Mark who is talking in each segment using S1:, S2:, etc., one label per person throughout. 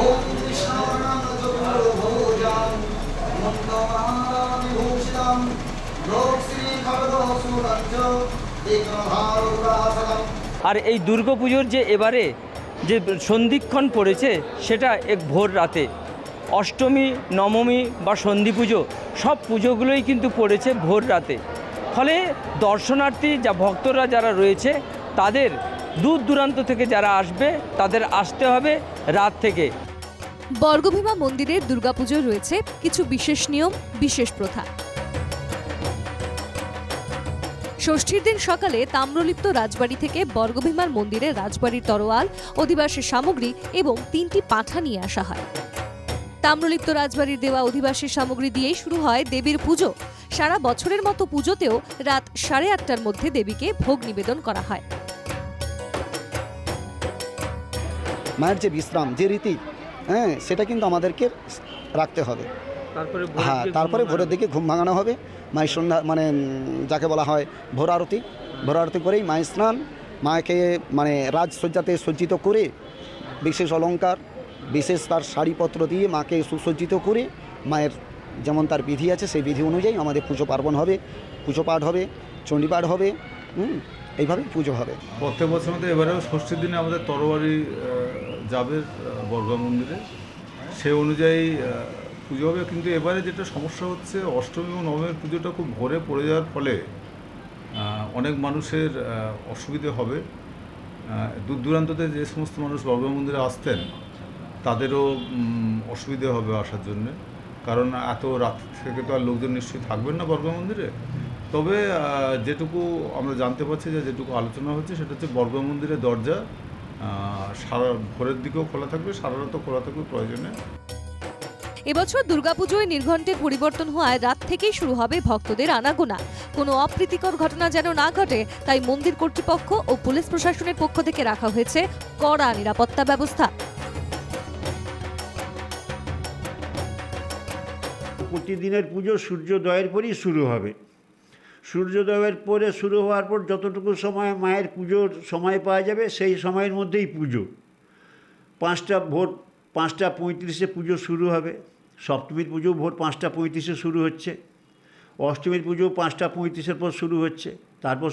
S1: ওম কৃষ্ণানাম চতুর্ভুজাং মন্দমাবিভূষিতাং লোক শ্রী খড়গসুরঞ্চ বিঘ্নহারুরাসনম।
S2: আর এই দুর্গাপুজোর যে এবারে যে সন্ধিক্ষণ পড়েছে সেটা এক ভোর রাতে, অষ্টমী, নবমী বা সন্ধি পুজো সব পুজোগুলোই কিন্তু পড়েছে ভোর রাতে। ফলে দর্শনার্থী ভক্তরা যারা রয়েছে তাদের দূর দূরান্ত থেকে যারা আসবে তাদের আসতে হবে রাত থেকে।
S3: বর্গভীমা মন্দিরের দুর্গাপুজোয় রয়েছে কিছু বিশেষ নিয়ম, বিশেষ প্রথা। ষষ্ঠীর দিন সকালে তাম্রলিপ্ত রাজবাড়ি থেকে বর্গভীমার মন্দিরে রাজবাড়ির তরোয়াল, অধিবাসের সামগ্রী এবং 3টি পাঁঠা নিয়ে আসা হয়। তাম্রলিপ্ত রাজবাড়ির দেওয়া অধিবাসের সামগ্রী দিয়েই শুরু হয় দেবীর পুজো। সারা বছরের মতো পুজোতেও রাত 8:30টার মধ্যে দেবীকে ভোগ নিবেদন করা হয়।
S4: মায়ের যে বিশ্রাম, যে রীতি, সেটা কিন্তু আমাদেরকে রাখতে হবে। তারপরে ভোরের দিকে ঘুম ভাঙানো হবে। মায়ের সন্ধ্যা মানে যাকে বলা হয় ভোর আরতি, ভোর আরতি করেই মায়ের স্নান, মাকে মানে রাজসজ্জাতে সজ্জিত করে বিশেষ অলংকার, বিশেষ তার শাড়িপত্র দিয়ে মাকে সুসজ্জিত করে মায়ের যেমন তার বিধি আছে সেই বিধি অনুযায়ী আমাদের পুজো পার্বণ হবে, পুজো পাঠ হবে, চণ্ডীপাঠ হবে, এইভাবে পুজো হবে।
S5: প্রত্যেক বছর মধ্যে এবারেও ষষ্ঠীর দিনে আমাদের তরবারি যাবে বর্গা মন্দিরে, সে অনুযায়ী পুজো হবে। কিন্তু এবারে যেটা সমস্যা হচ্ছে, অষ্টমী এবং নবমীর পুজোটা খুব ভোরে পড়ে যাওয়ার ফলে অনেক মানুষের অসুবিধে হবে। দূর দূরান্ততে যে সমস্ত মানুষ বর্গা মন্দিরে আসতেন তাদেরও অসুবিধে হবে আসার জন্যে, কারণ এত রাত থেকে তো আর লোকজন নিশ্চয়ই থাকবেন না বর্গা মন্দিরে। তবে যেটুকু আমরা জানতে পারছি, যেটুকু আলোচনা হচ্ছে সেটা হচ্ছে বর্গা মন্দিরের দরজা সারা ভোরের দিকেও খোলা থাকবে, সারা রাতও খোলা থাকবে প্রয়োজনে।
S3: এবছর দুর্গাপুজোয় নির্ঘণ্টের পরিবর্তন হওয়ায় রাত থেকেই শুরু হবে ভক্তদের আনাগোনা। কোনো অপ্রীতিকর ঘটনা যেন না ঘটে তাই মন্দির কর্তৃপক্ষ ও পুলিশ প্রশাসনের পক্ষ থেকে রাখা হয়েছে কড়া নিরাপত্তা ব্যবস্থা।
S6: প্রতিদিনের পুজো সূর্যোদয়ের পরই শুরু হবে। সূর্যোদয়ের পরে শুরু হওয়ার পর যতটুকু সময় মায়ের পুজোর সময় পাওয়া যাবে সেই সময়ের মধ্যেই পুজো। ভোর 5:35 পুজো শুরু হবে। সপ্তমীর পুজো ভোর 5:35 শুরু হচ্ছে। অষ্টমীর পুজো 5:35 পর শুরু হচ্ছে। তারপর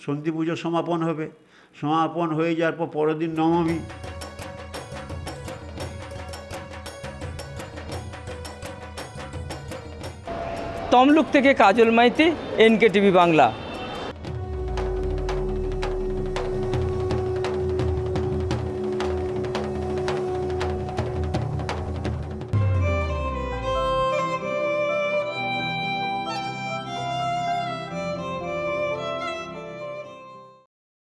S6: সন্ধি পুজো সমাপন হবে। সমাপন হয়ে যাওয়ার পর পরের দিন নবমী।
S2: তমলুক থেকে কাজল মাইতি, NK টিভি বাংলা।